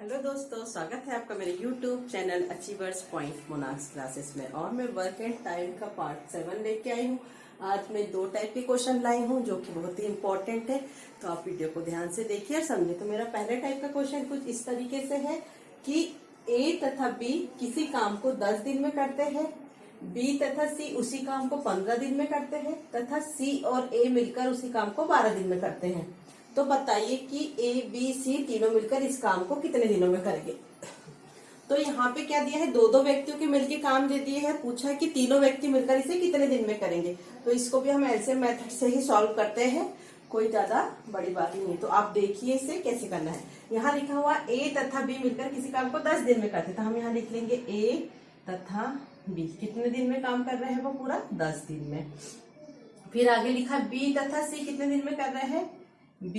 Hello दोस्तों, स्वागत है आपका मेरे YouTube channel Achievers Point Monax classes में। और मैं वर्क एंड टाइम का पार्ट 7 लेके आई हूँ। आज मैं 2 टाइप के क्वेश्चन लाई हूँ जो कि बहुत ही इम्पोर्टेंट है, तो आप वीडियो को ध्यान से देखिए और समझिए। तो मेरा पहले टाइप का क्वेश्चन कुछ इस तरीके से है कि A तथा B किसी काम को 10 दिन में करते हैं, B तथा C उसी काम को 15 दिन में करते हैं तथा C और A मिलकर उसी काम को 12 दिन में करते हैं। तो बताइए कि A, B, C तीनों मिलकर इस काम को कितने दिनों में करेंगे। तो यहाँ पे क्या दिया है, दो व्यक्तियों के मिलकर काम दे दिए है। पूछा है कि तीनों व्यक्ति मिलकर इसे कितने दिन में करेंगे। तो इसको भी हम एलसीएम मेथड से ही सॉल्व करते हैं, कोई ज्यादा बड़ी बात नहीं है। तो आप देखिए इसे कैसे करना है। यहाँ लिखा हुआ A तथा B मिलकर किसी काम को 10 दिन में करते, तो हम यहाँ लिख लेंगे A तथा B कितने दिन में काम कर रहे हैं, वो पूरा 10 दिन में। फिर आगे लिखा B तथा C कितने दिन में कर रहे हैं, B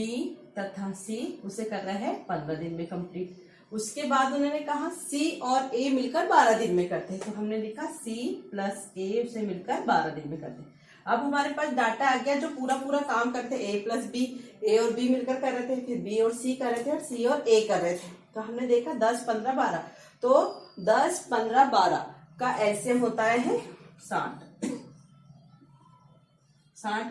तथा C उसे कर रहे हैं 15 दिन में कंप्लीट। उसके बाद उन्होंने कहा C और A मिलकर 12 दिन में करते हैं, तो हमने लिखा C प्लस A उसे मिलकर 12 दिन में करते हैं। अब हमारे पास डाटा आ गया जो पूरा काम करते हैं। A प्लस B, A और B मिलकर कर रहे थे, फिर B और C कर रहे थे और C और A कर रहे थे। तो हमने देखा 10, 15, 12, तो 10, 15, 12 का एलसीएम होता है 60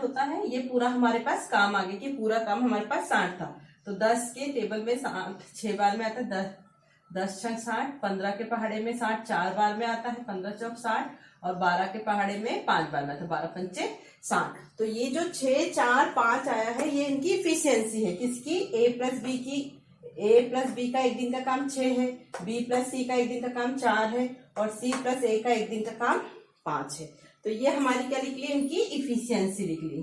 होता है। ये पूरा हमारे पास काम आ गया कि पूरा काम हमारे पास 60 था। तो 10 के टेबल में 6 बार में आता है 10 छंग 60, 15 के पहाड़े में 60 4 बार में आता है, 15 चौक 60, और 12 के पहाड़े में 5 बार में आता है, 12 पंचे 60। तो ये जो 6, 4, 5 आया है ये इनकी इफिशियंसी है। किसकी, A प्लस B की। A प्लस B का एक दिन का काम 6 है, B प्लस C का एक दिन का काम 4 है और C प्लस A का एक दिन का काम 5 है। तो ये हमारी क्या लिख ली, इनकी इफिशियंसी लिख ली,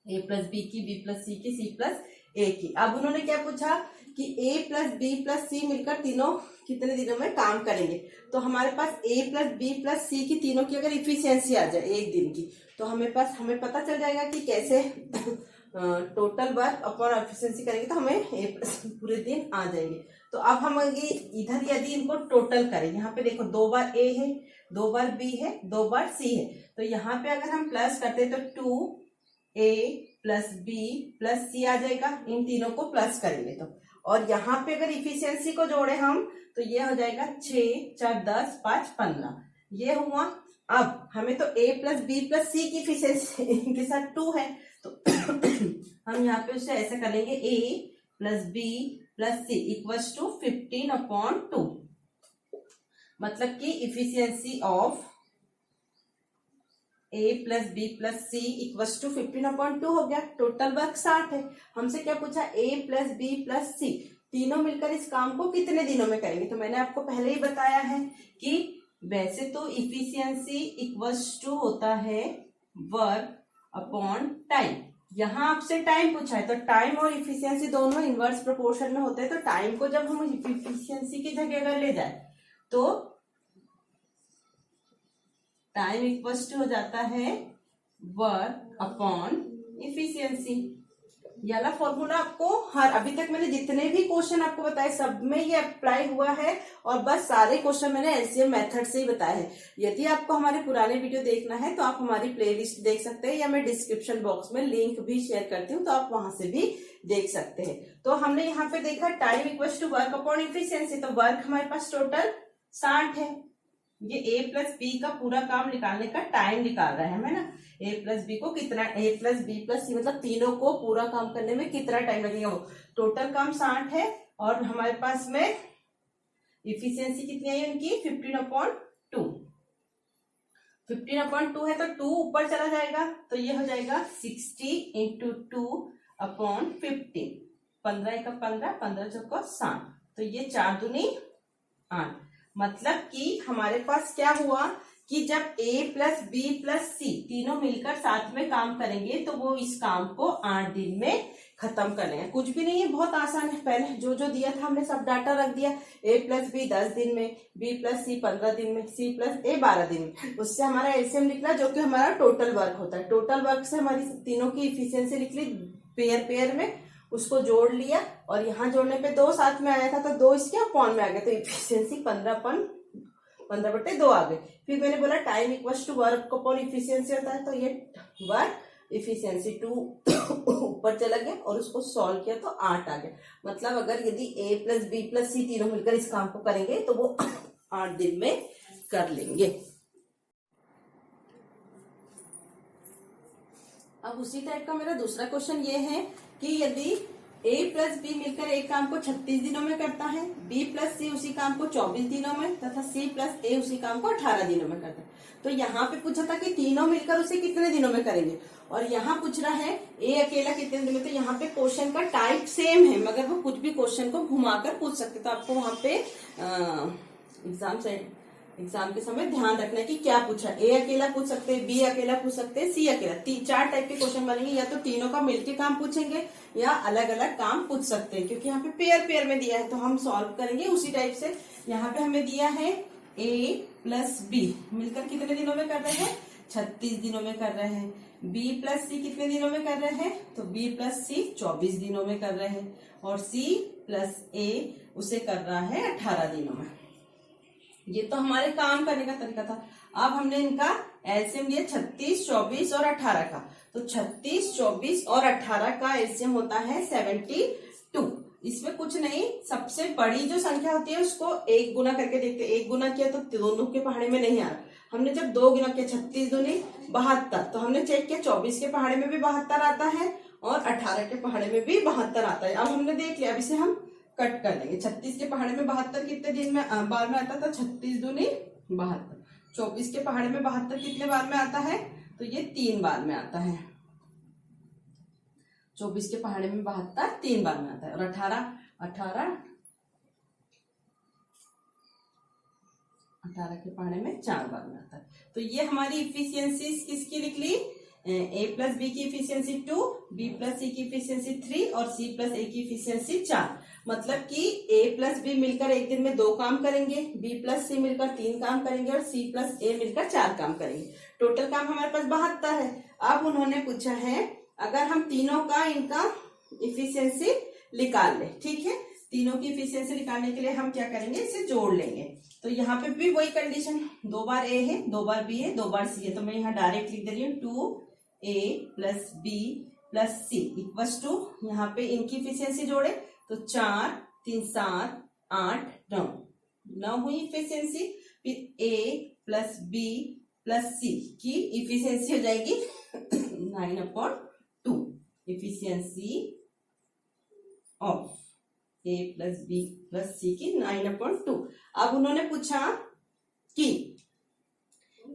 A प्लस B की, B प्लस C की, C प्लस A की। अब उन्होंने क्या पूछा कि A plus B plus C मिलकर तीनों कितने दिनों में काम करेंगे। तो हमारे पास A plus B plus C की तीनों की अगर इफिशियंसी आ जाए एक दिन की, तो हमें पता चल जाएगा कि कैसे टोटल वर्क अपॉन एफिशिएंसी करेंगे, तो हमें पूरे दिन आ जाएंगे। तो अब हम इधर यदि इनको टोटल करें, यहाँ पे देखो 2 बार A है, 2 बार B है, 2 बार C है। तो यहाँ पे अगर हम प्लस करते हैं तो 2A plus B plus C आ जाएगा, इन तीनों को प्लस करेंगे तो। और यहाँ पे अगर इफिशियंसी को जोड़े हम तो ये हो जाएगा 6, 4, 10, 5, 15, ये हुआ। अब हमें तो A plus B plus C की इफिशियंसी इनके साथ 2 है, तो हम यहाँ पे उसे ऐसे करेंगे A plus B plus C equals to 15/2। मतलब कि efficiency of A plus B plus C equals to 15/2 हो गया। टोटल वर्क 60 है। हमसे क्या पूछा, A plus B plus C तीनों मिलकर इस काम को कितने दिनों में करेंगे। तो मैंने आपको पहले ही बताया है कि वैसे तो इफिशियंसी इक्वल्स टू होता है वर्क अपॉन टाइम। यहाँ आपसे टाइम पूछा है, तो टाइम और इफिशियंसी दोनों इनवर्स प्रोपोर्शन में होते हैं। तो टाइम को जब हम इफिशियंसी की जगह अगर ले जाए तो टाइम इक्वल्स टू हो जाता है वर्क अपॉन इफिशियंसी। ये वाला फॉर्मूला आपको अभी तक मैंने जितने भी क्वेश्चन आपको बताए सब में ये अप्लाई हुआ है, और बस सारे क्वेश्चन मैंने एलसीएम मेथड से ही बताए हैं। यदि आपको हमारे पुराने वीडियो देखना है तो आप हमारी प्लेलिस्ट देख सकते हैं, या मैं डिस्क्रिप्शन बॉक्स में लिंक भी शेयर करती हूँ, तो आप वहां से भी देख सकते हैं। तो हमने यहाँ पे देखा time equals to work upon efficiency. तो वर्क हमारे पास टोटल 60 है। ये A प्लस B का पूरा काम निकालने का टाइम निकाल रहे हैं, है ना। A प्लस B को कितना, A plus B plus C मतलब तीनों को पूरा काम करने में कितना टाइम लगेगा। वो टोटल काम 60 है और हमारे पास में इफिशियंसी कितनी आई उनकी 15/2। 15/2 है तो 2 ऊपर चला जाएगा, तो ये हो जाएगा 60 इंटू 2/15। 15 का 15, 15 चौको 60, तो ये 4 दूनी 8। मतलब कि हमारे पास क्या हुआ कि जब A plus B plus C तीनों मिलकर साथ में काम करेंगे तो वो इस काम को 8 दिन में खत्म कर लेंगे। कुछ भी नहीं है, बहुत आसान है। पहले जो दिया था हमने सब डाटा रख दिया। A प्लस B 10 दिन में, B प्लस C 15 दिन में, C प्लस A 12 दिन में। उससे हमारा एलसीएम निकला जो कि हमारा टोटल वर्क होता है। टोटल वर्क से हमारी तीनों की इफिशियंसी निकली पेयर में, उसको जोड़ लिया और यहाँ जोड़ने पे 2 साथ में आया था तो 2 इसके अपॉन में आ गया, तो इफिशियंसी 15/2 आ गई। फिर मैंने बोला time equals to work upon efficiency होता है, तो ये वर्क इफिशियंसी 2 ऊपर चला गया और उसको सॉल्व किया तो 8 आ गया। मतलब अगर यदि ए प्लस बी प्लस सी तीनों मिलकर इस काम को करेंगे तो वो 8 दिन में कर लेंगे। अब उसी टाइप का मेरा दूसरा क्वेश्चन ये है कि यदि a प्लस बी मिलकर एक काम को 36 दिनों में करता है, b प्लस सी उसी काम को 24 दिनों में तथा c प्लस a उसी काम को 18 दिनों में करता है। तो यहाँ पे पूछा था कि तीनों मिलकर उसे कितने दिनों में करेंगे, और यहाँ पूछ रहा है a अकेला कितने दिनों में। तो यहाँ पे क्वेश्चन का टाइप सेम है मगर वो कुछ भी क्वेश्चन को घुमाकर पूछ सकते। तो आपको वहां पे एग्जाम के समय ध्यान रखना है कि क्या पूछा। ए अकेला पूछ सकते हैं, बी अकेला पूछ सकते हैं, सी अकेला। 4 टाइप के क्वेश्चन बनेंगे, या तो तीनों का मिलके काम पूछेंगे या अलग अलग काम पूछ सकते हैं, क्योंकि यहाँ पे पेयर पेयर में दिया है तो हम सॉल्व करेंगे उसी टाइप से। यहाँ पे हमें दिया है ए प्लस बी मिलकर कितने दिनों में कर रहे हैं, 36 दिनों में कर रहे हैं। बी प्लस सी कितने दिनों में कर रहे हैं, तो बी प्लस सी 24 दिनों में कर रहे हैं, और सी प्लस ए उसे कर रहा है 18 दिनों में। ये तो हमारे काम करने का तरीका था। अब हमने इनका एलसीएम लिया 36, 24 और 18 का। तो 36, 24 और 18 का एलसीएम होता है 72। इसमें कुछ नहीं, सबसे बड़ी जो संख्या होती है उसको 1 गुना करके देखते हैं। 1 गुना किया तो दोनों के पहाड़े में नहीं आ रहा। हमने जब 2 गुना किया 36 दूनी 72, तो हमने चेक किया 24 के पहाड़े में भी 72 आता है और 18 के पहाड़े में भी 72 आता है। अब हमने देख लिया, अब इसे हम कट कर लेंगे। 36 के पहाड़े में 72 कितने दिन में बार में आता था, 36 दूनी 72। 24 के पहाड़े में 72 कितने बार में आता है, तो ये 3 बार में आता है। 24 के पहाड़े में 72 3 बार में आता है, और 18 के पहाड़े में 4 बार में आता है। तो ये हमारी इफिशियंसी किसकी लिख ली, a प्लस बी की इफिशियंसी 2, b प्लस सी की इफिशियंसी 3 और c प्लस a की इफिशियंसी 4। मतलब कि a प्लस बी मिलकर एक दिन में 2 काम करेंगे, b प्लस सी मिलकर 3 काम करेंगे और c प्लस a मिलकर 4 काम करेंगे। टोटल काम हमारे पास 72 है। अब उन्होंने पूछा है अगर हम तीनों का इनका इफिशियंसी निकाल ले, ठीक है। तीनों की इफिशियंसी निकालने के लिए हम क्या करेंगे, इसे जोड़ लेंगे। तो यहाँ पे भी वही कंडीशन, 2 बार a है, 2 बार b है, 2 बार c है। तो मैं यहाँ डायरेक्ट लिख दे रही हूँ 2a plus b plus c equals to, यहाँ पे इनकी इफिशियंसी जोड़े तो 4 3 7 8 9 हुई इफिशियंसी। फिर a plus b plus c की इफिशियंसी हो जाएगी 9/2। Efficiency of a plus b plus c की 9/2। अब उन्होंने पूछा कि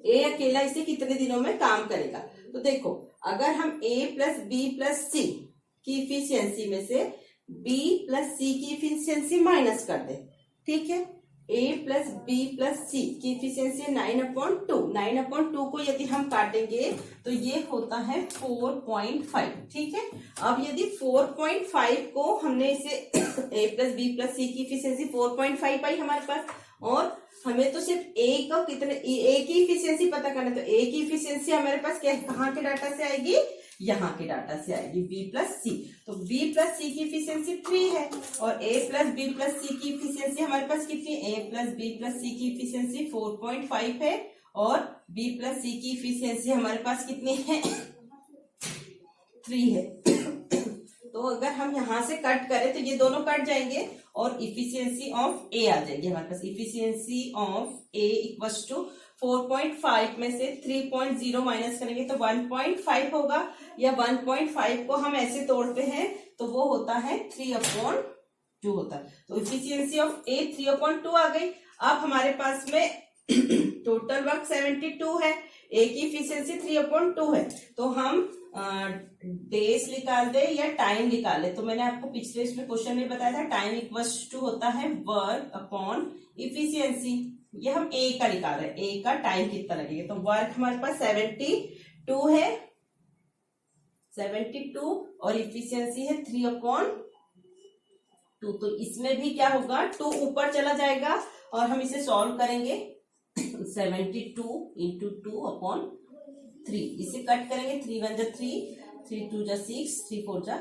a अकेला इसे कितने दिनों में काम करेगा। तो देखो, अगर हम a प्लस बी प्लस सी की इफिशियंसी में से b प्लस सी की इफिशियंसी माइनस कर दे, ठीक है। a प्लस बी प्लस सी की इफिशियंसी 9/2। 9/2 को यदि हम काटेंगे तो ये होता है 4.5, ठीक है। अब यदि 4.5 को हमने इसे a प्लस बी प्लस सी की इफिशियंसी 4.5 आई हमारे पास, और हमें तो सिर्फ a का कितने a की इफिशियंसी पता करना है। तो a की इफिशियंसी हमारे पास क्या, कहाँ के डाटा से आएगी, यहाँ के डाटा से आएगी, b प्लस सी। तो b प्लस सी की इफिशियंसी 3 है और a प्लस बी प्लस सी की इफिशियंसी हमारे पास कितनी, a प्लस बी प्लस सी की इफिशियंसी 4.5 है और b प्लस सी की इफिशियंसी हमारे पास कितनी है, 3 है। तो अगर हम यहाँ से कट करें तो ये दोनों कट जाएंगे और इफिशियंसी ऑफ ए आ जाएगी हमारे पास। Efficiency of A equals to 4.5 में से 3.0 माइनस करेंगे तो 1.5 होगा, या 1.5 को हम ऐसे तोड़ते हैं तो वो होता है 3/2 होता है। तो इफिशियंसी ऑफ ए 3/2 आ गई। अब हमारे पास में टोटल वर्क 72 है, ए की इफिशियंसी 3/2 है। तो हम डेज निकाल दे या टाइम निकाल ले। तो मैंने आपको पिछले इसमें क्वेश्चन में बताया था टाइम इक्वल्स टू होता है वर्क अपॉन इफिशियंसी। ये हम ए का निकाल रहे हैं, ए का टाइम कितना लगेगा। तो वर्क हमारे पास 72 है, 72 और इफिशियंसी है 3/2। तो इसमें भी क्या होगा, 2 ऊपर चला जाएगा और हम इसे सॉल्व करेंगे 72 इंटू 2/3। इसे कट करेंगे, 3 1 जा 3, 3 2 जा 6, 3 4 जा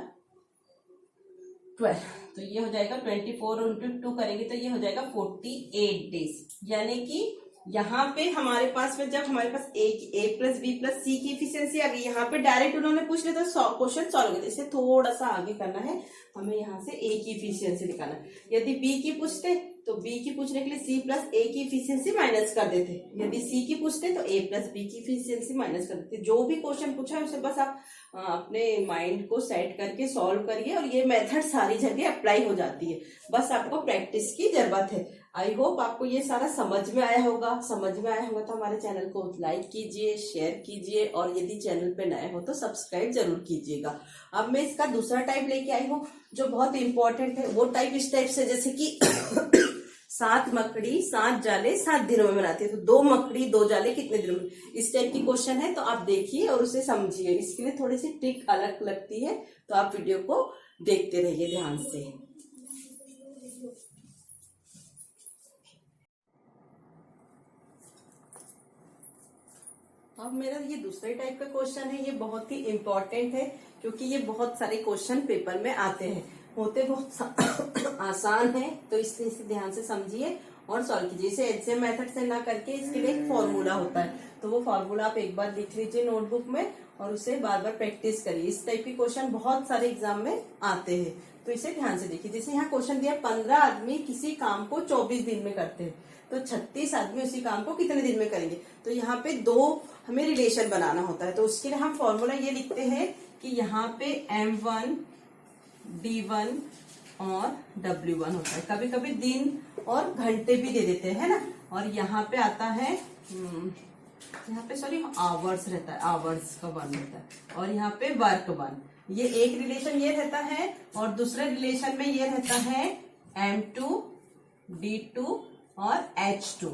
12। तो ये हो जाएगा 24 इंटू 2 करेंगे तो ये हो जाएगा 48 डेज, यानी कि यहाँ पे हमारे पास में जब हमारे पास ए प्लस बी प्लस सी की इफिशियंसी आ गई, यहाँ पे डायरेक्ट उन्होंने पूछ लिया तो क्वेश्चन सॉल्व कर, इसे थोड़ा सा आगे करना है, हमें यहाँ से ए की इफिशियंसी निकालना है। यदि बी की पूछते तो बी की पूछने के लिए सी प्लस ए की इफिशियंसी माइनस कर देते, यदि सी की पूछते तो ए प्लस बी की इफिशियंसी माइनस कर देते। जो भी क्वेश्चन पूछा है उसे बस आप अपने माइंड को सेट करके सॉल्व करिए और ये मेथड सारी जगह अप्लाई हो जाती है, बस आपको प्रैक्टिस की जरूरत है। आई होप आपको ये सारा समझ में आया होगा। समझ में आया होगा तो हमारे चैनल को लाइक कीजिए, शेयर कीजिए और यदि चैनल पे नए हो तो सब्सक्राइब जरूर कीजिएगा। अब मैं इसका दूसरा टाइप लेके आई हूँ जो बहुत इंपॉर्टेंट है। वो टाइप इस टाइप से जैसे कि 7 मकड़ी 7 जाले 7 दिनों में बनाती है, तो 2 मकड़ी 2 जाले कितने दिनों में, इस टाइप की क्वेश्चन है। तो आप देखिए और उसे समझिए, इसके लिए थोड़ी सी ट्रिक अलग लगती है, तो आप वीडियो को देखते रहिए ध्यान से। अब मेरा ये दूसरे टाइप का क्वेश्चन है, ये बहुत ही इंपॉर्टेंट है क्योंकि ये बहुत सारे क्वेश्चन पेपर में आते हैं, होते बहुत आसान है, तो इसलिए इसे ध्यान से समझिए और सॉल्व कीजिए। इसे एचसीएम मेथड से ना करके इसके लिए एक फॉर्मूला होता है, तो वो फॉर्मूला आप एक बार लिख लीजिए नोटबुक में और उसे बार बार प्रैक्टिस करिए। इस टाइप के क्वेश्चन बहुत सारे एग्जाम में आते हैं, तो इसे ध्यान से देखिए। जैसे यहाँ क्वेश्चन दिया 15 आदमी किसी काम को 24 दिन में करते हैं, तो 36 आदमी उसी काम को कितने दिन में करेंगे। तो यहाँ पे 2 हमें रिलेशन बनाना होता है, तो उसके लिए हम फॉर्मूला ये लिखते हैं कि यहाँ पे M1 D1 और W1 होता है। कभी कभी दिन और घंटे भी दे देते हैं ना, और यहाँ पे आता है यहाँ पे सॉरी आवर्स रहता है, आवर्स का 1 रहता है, और यहाँ पे वर्क 1। ये एक रिलेशन ये रहता है और दूसरे रिलेशन में ये रहता है M2 D2 और H2,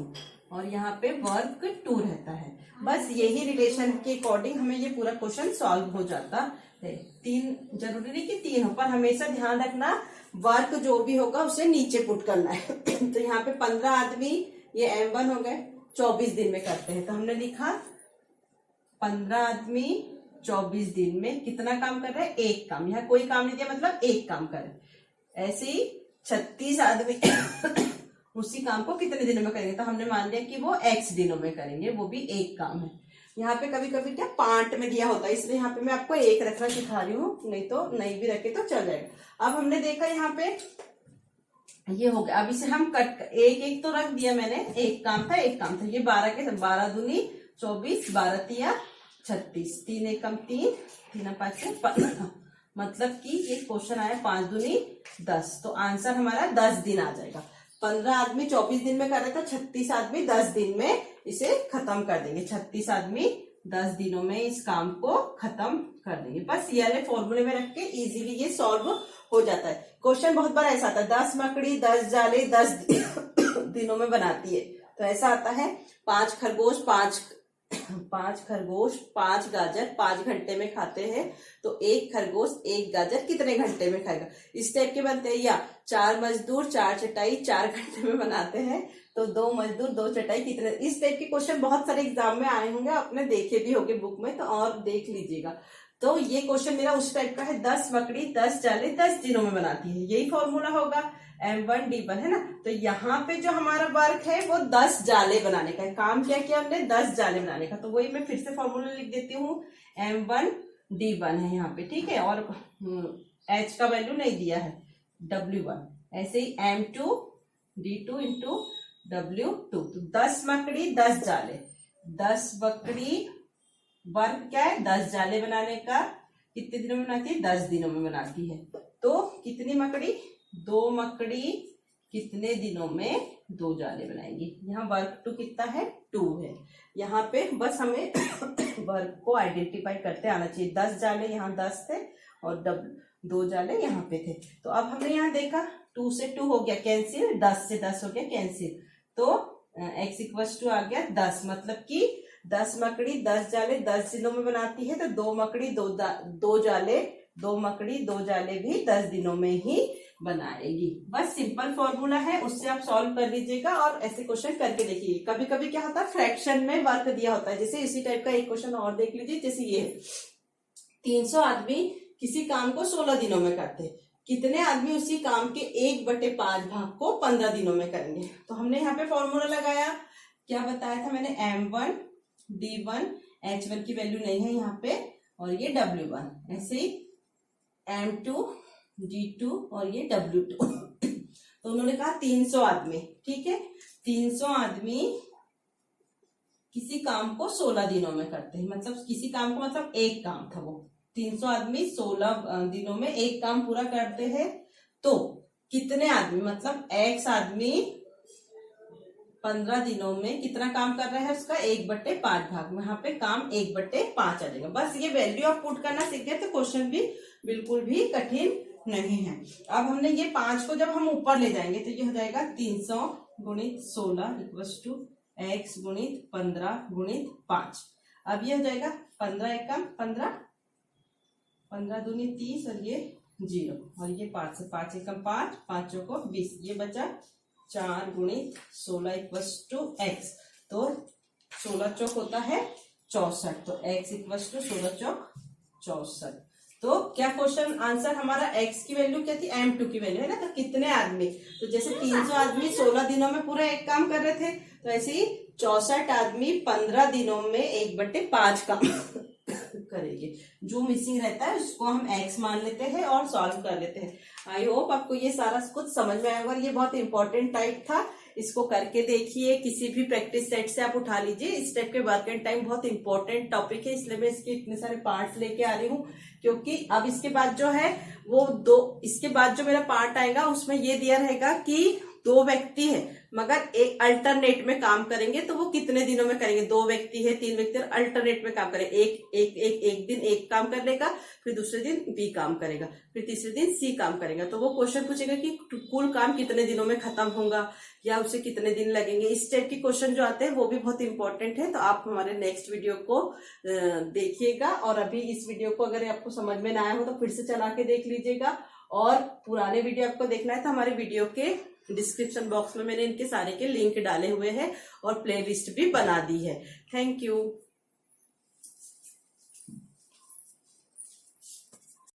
और यहाँ पे वर्क 2 रहता है। बस यही रिलेशन के अकॉर्डिंग हमें ये पूरा क्वेश्चन सॉल्व हो जाता है। 3 जरूरी नहीं कि 3 हो, पर हमेशा ध्यान रखना वर्क जो भी होगा उसे नीचे पुट करना है। तो यहाँ पे 15 आदमी ये M1 हो गए 24 दिन में करते हैं, तो हमने लिखा 15 आदमी 24 दिन में कितना काम कर रहे हैं, एक काम। यहाँ कोई काम नहीं दिया मतलब एक काम कर रहे। ऐसे ही 36 आदमी उसी काम को कितने दिनों में करेंगे, तो हमने मान लिया कि वो x दिनों में करेंगे, वो भी एक काम है। यहाँ पे कभी कभी क्या पार्ट में दिया होता है, इसलिए यहाँ पे मैं आपको एक रखना सिखा रही हूँ, नहीं तो नहीं भी रखे तो चल जाएगा। अब हमने देखा यहाँ पे ये हो गया, अब इसे हम कट एक एक तो रख दिया मैंने, एक काम था एक काम था। ये 12 के 12 दूनी 24, 12 तिया 36, 3 एकम 3, 3 5 15, मतलब कि ये क्वेश्चन आया 5 दूनी 10, तो आंसर हमारा 10 दिन आ जाएगा। 15 आदमी 24 दिन में कर रहे थे, 36 आदमी 10 दिन में इसे खत्म कर देंगे। 36 आदमी 10 दिनों में इस काम को खत्म कर देंगे। बस ये वाले फॉर्मूले में रख के इजीली ये सॉल्व हो जाता है। क्वेश्चन बहुत बार ऐसा आता है 10 मकड़ी 10 जाले 10 दिनों में बनाती है, तो ऐसा आता है 5 खरगोश 5 गाजर 5 घंटे में खाते हैं, तो 1 खरगोश 1 गाजर कितने घंटे में खाएगा, इस टाइप के बनते हैं। या 4 मजदूर 4 चटाई 4 घंटे में बनाते हैं, तो 2 मजदूर 2 चटाई कितने, इस टाइप के क्वेश्चन बहुत सारे एग्जाम में आए होंगे, आपने देखे भी होंगे बुक में, तो और देख लीजिएगा। तो ये क्वेश्चन मेरा उस टाइप का है, 10 मकड़ी 10 जाले 10 दिनों में बनाती है, यही फॉर्मूला होगा M1 D1 है ना। तो यहाँ पे जो हमारा वर्क है वो 10 जाले बनाने का है, काम क्या किया हमने 10 जाले बनाने का, तो वही मैं फिर से फॉर्मूला लिख देती हूँ, M1 D1 है यहाँ पे, ठीक है, और H का वैल्यू नहीं दिया है, W1, ऐसे ही M2 D2 इंटू W2, तो 10 मकड़ी 10 जाले, 10 मकड़ी वर्क क्या है 10 जाले बनाने का, कितने दिनों में बनाती है 10 दिनों में बनाती है। तो कितनी मकड़ी 2 मकड़ी कितने दिनों में 2 जाले बनाएंगी। यहाँ वर्क 2 कितना है 2 है, यहाँ पे बस हमें वर्क को आइडेंटिफाई करते आना चाहिए। 10 जाले यहाँ 10 थे और 2 जाले यहाँ पे थे, तो अब हमने यहाँ देखा 2 से 2 हो गया कैंसिल, 10 से 10 हो गया कैंसिल, तो x इक्वल्स टू आ गया 10, मतलब कि 10 मकड़ी 10 जाले 10 दिनों में बनाती है, तो 2 मकड़ी 2 जाले 2 मकड़ी 2 जाले भी 10 दिनों में ही बनाएगी। बस सिंपल फॉर्मूला है, उससे आप सॉल्व कर लीजिएगा और ऐसे क्वेश्चन करके देखिए। कभी कभी क्या होता है फ्रैक्शन में वर्क दिया होता है, जैसे इसी टाइप का एक क्वेश्चन और देख लीजिए, जैसे ये 300 आदमी किसी काम को 16 दिनों में करते हैं, कितने आदमी उसी काम के 1/5 भाग को 15 दिनों में करेंगे। तो हमने यहाँ पे फॉर्मूला लगाया क्या बताया था मैंने, M1 D1 H1 की वैल्यू नहीं है यहाँ पे, और ये W1, ऐसे ही M2 D2 और ये W2। तो उन्होंने कहा 300 आदमी, ठीक है, 300 आदमी किसी काम को 16 दिनों में करते हैं, मतलब किसी काम को, मतलब एक काम था वो, 300 आदमी 16 दिनों में एक काम पूरा करते हैं। तो कितने आदमी, मतलब X आदमी 15 दिनों में कितना काम कर रहा है, उसका 1/5 भाग में, यहाँ पे काम 1/5 आ जाएगा। बस ये वैल्यू आप पुट करना सीख गए तो क्वेश्चन भी बिल्कुल भी कठिन नहीं है। अब हमने ये 5 को जब हम ऊपर ले जाएंगे तो ये हो जाएगा 300 गुणित 16 इक्वल्स टू x गुणित 15 गुणित 5। अब ये हो जाएगा 15 एकम 15, 15 दूनी 30 और ये 0, और ये 5 से 5 एकम 5, 5 को 20, ये बचा 4 गुणित 16 इक्वल्स टू x। तो 16 चौक होता है 64, तो x इक्वल्स टू 16 चौक 64। तो क्या क्वेश्चन आंसर हमारा x की वैल्यू क्या थी, M2 की वैल्यू है ना। तो कितने आदमी, तो जैसे 300 आदमी 16 दिनों में पूरा एक काम कर रहे थे, तो ऐसे ही 64 आदमी 15 दिनों में 1/5 काम करेंगे। जो मिसिंग रहता है उसको हम x मान लेते हैं और सॉल्व कर लेते हैं। आई होप आपको ये सारा कुछ समझ में आएगा। ये बहुत इंपॉर्टेंट टाइप था, इसको करके देखिए, किसी भी प्रैक्टिस सेट से आप उठा लीजिए। इस टाइप के वर्क एंड टाइम बहुत इंपॉर्टेंट टॉपिक है, इसलिए मैं इसके इतने सारे पार्ट्स लेके आ रही हूँ। क्योंकि अब इसके बाद जो है वो इसके बाद जो मेरा पार्ट आएगा उसमें ये दिया रहेगा कि 2 व्यक्ति है मगर एक अल्टरनेट में काम करेंगे, तो वो कितने दिनों में करेंगे। 2 व्यक्ति है, 3 व्यक्ति अल्टरनेट में काम करेंगे, एक दिन एक काम कर लेगा, फिर दूसरे दिन बी काम करेगा, फिर तीसरे दिन सी काम करेगा। तो वो क्वेश्चन पूछेगा कि कुल काम कितने दिनों में खत्म होगा या उसे कितने दिन लगेंगे। इस टाइप के क्वेश्चन जो आते हैं वो भी बहुत इंपॉर्टेंट है। तो आप हमारे नेक्स्ट वीडियो को देखिएगा, और अभी इस वीडियो को अगर आपको समझ में ना आया हो तो फिर से चला के देख लीजिएगा। और पुराने वीडियो आपको देखना है तो हमारे वीडियो के डिस्क्रिप्शन बॉक्स में मैंने इनके सारे के लिंक डाले हुए हैं और प्लेलिस्ट भी बना दी है। Thank you.